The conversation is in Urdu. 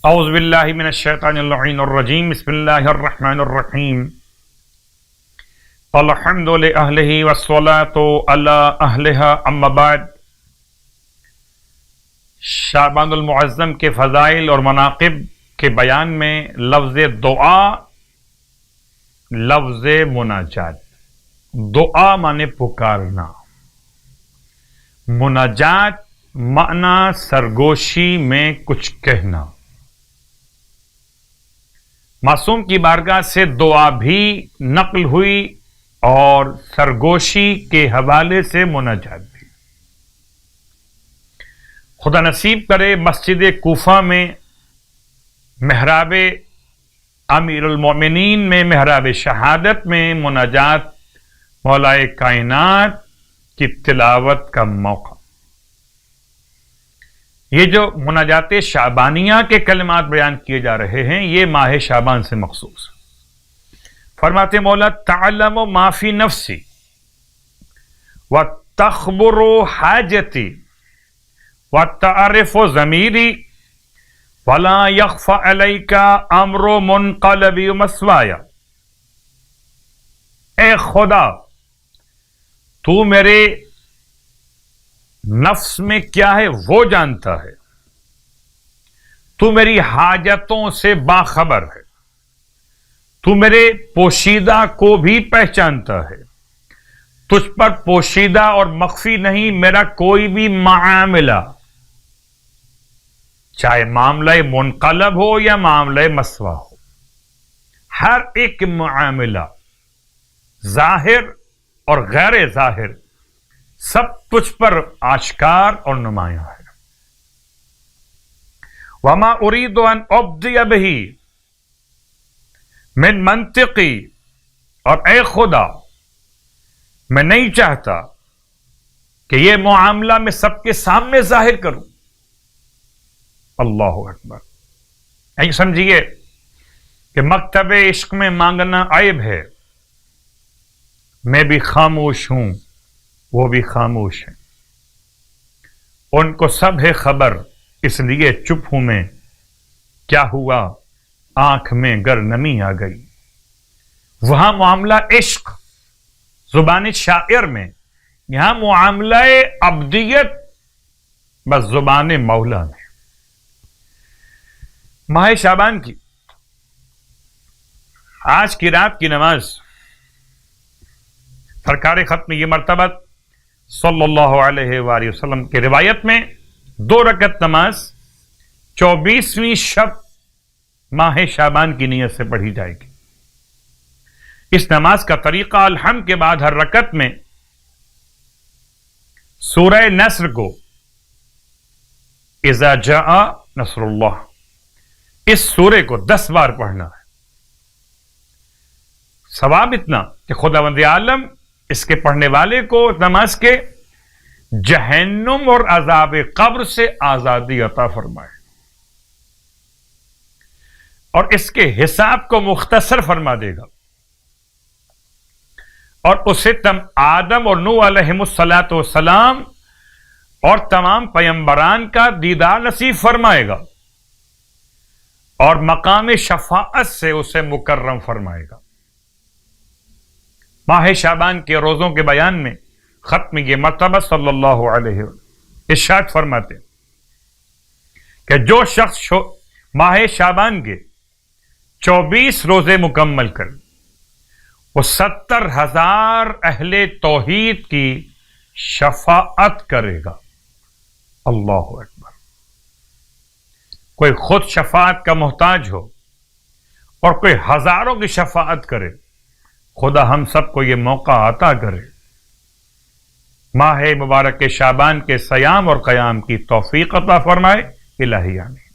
اعوذ باللہ من الشیطان اللعین الرجیم بسم اللہ الرحمن الرحیم الحمد لأہلہ والصلاة علی اہلہا اما بعد۔ شعبان المعظم کے فضائل اور مناقب کے بیان میں لفظ دعا، لفظ مناجات۔ دعا مانے پکارنا، مناجات معنی سرگوشی میں کچھ کہنا۔ معصوم کی بارگاہ سے دعا بھی نقل ہوئی اور سرگوشی کے حوالے سے مناجات بھی۔ خدا نصیب کرے مسجد کوفہ میں محراب امیر المومنین میں محراب شہادت میں مناجات مولائے کائنات کی تلاوت کا موقع۔ یہ جو مناجات شعبانیہ کے کلمات بیان کیے جا رہے ہیں یہ ماہ شعبان سے مخصوص۔ فرماتے مولا تعلم ما فی نفسی وتخبر حاجتی وتعرف ضمیری ولا یخفی علیک امر منقلبی مثوایا۔ اے خدا، تو میرے نفس میں کیا ہے وہ جانتا ہے، تو میری حاجتوں سے باخبر ہے، تو میرے پوشیدہ کو بھی پہچانتا ہے، تجھ پر پوشیدہ اور مخفی نہیں میرا کوئی بھی معاملہ، چاہے معاملہ منقلب ہو یا معاملہ مسوا ہو، ہر ایک معاملہ ظاہر اور غیر ظاہر سب تجھ پر آشکار اور نمایاں ہے۔ وما اريد ان ابدی بہ من منطقی، اور اے خدا میں نہیں چاہتا کہ یہ معاملہ میں سب کے سامنے ظاہر کروں۔ اللہ اکبر۔ یہی سمجھیے کہ مکتب عشق میں مانگنا عیب ہے، میں بھی خاموش ہوں وہ بھی خاموش ہیں، ان کو سب ہے خبر اس لیے چپ ہوں میں، کیا ہوا آنکھ میں گر نمی آ گئی۔ وہاں معاملہ عشق زبان شاعر میں، یہاں معاملہ عبدیت بس زبان مولا میں۔ ماہ شعبان کی آج کی رات کی نماز سرکار ختم یہ مرتبہ صلی اللہ علیہ وآلہ وسلم کی روایت میں 2 رکعت نماز 24ویں شب ماہ شعبان کی نیت سے پڑھی جائے گی۔ اس نماز کا طریقہ الحمد کے بعد ہر رکعت میں سورہ نصر کو اذا جاء نصر اللہ، اس سورے کو 10 بار پڑھنا ہے۔ ثواب اتنا کہ خداوند عالم اس کے پڑھنے والے کو نماز کے جہنم اور عذاب قبر سے آزادی عطا فرمائے اور اس کے حساب کو مختصر فرما دے گا، اور اسے آدم اور نوح علیہم السلام اور تمام پیغمبران کا دیدار نصیب فرمائے گا اور مقام شفاعت سے اسے مکرم فرمائے گا۔ ماہ شعبان کے روزوں کے بیان میں ختم یہ مرتبہ صلی اللہ علیہ وسلم ارشاد فرماتے کہ جو شخص ماہ شعبان کے 24 روزے مکمل کر وہ 70,000 اہل توحید کی شفاعت کرے گا۔ اللہ اکبر۔ کوئی خود شفاعت کا محتاج ہو اور کوئی ہزاروں کی شفاعت کرے، خدا ہم سب کو یہ موقع عطا کرے۔ ماہ مبارک شعبان کے صیام اور قیام کی توفیق عطا فرمائے، الہی آمین۔